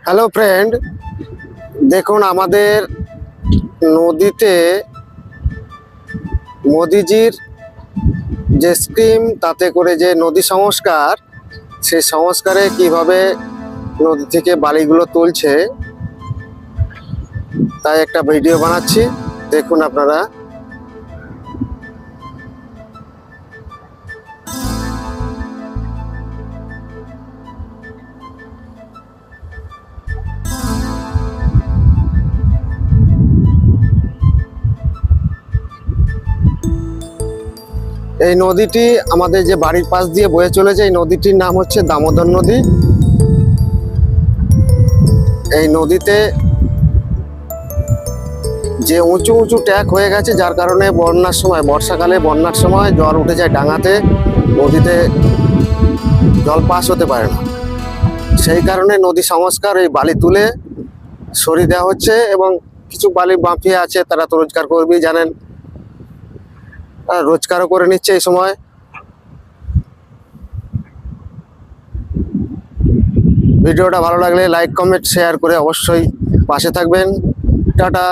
Hello friend, দেখুন আমাদের নদীতে মোদিজির যে স্কিম, তাতে করে যে নদী সংস্কার, সেই সংস্কারে কিভাবে নদী থেকে বালিগুলো তুলছে তাই একটা ভিডিও বানাচ্ছি, দেখুন আপনারা। এই নদীটি আমাদের যে বাড়ির পাশ দিয়ে বয়ে চলেছে, এই নদীটির নাম হচ্ছে দামোদর নদী। এই নদীতে যে উঁচু উঁচু ট্যাক হয়ে গেছে, যার কারণে বন্যার সময়, বর্ষাকালে বন্যার সময় জল উঠে যায় ডাঙাতে, নদীতে জল পাস হতে পারে না। সেই কারণে নদী সংস্কার, এই বালি তুলে সরিয়ে দেওয়া হচ্ছে, এবং কিছু বালি মাফিয়া আছে, তারা তো রোজগার করবেই জানেন, রোজগারও করে নিচ্ছে এই সময়। ভিডিওটা ভালো লাগলে লাইক, কমেন্ট, শেয়ার করে অবশ্যই পাশে থাকবেন। টাটা।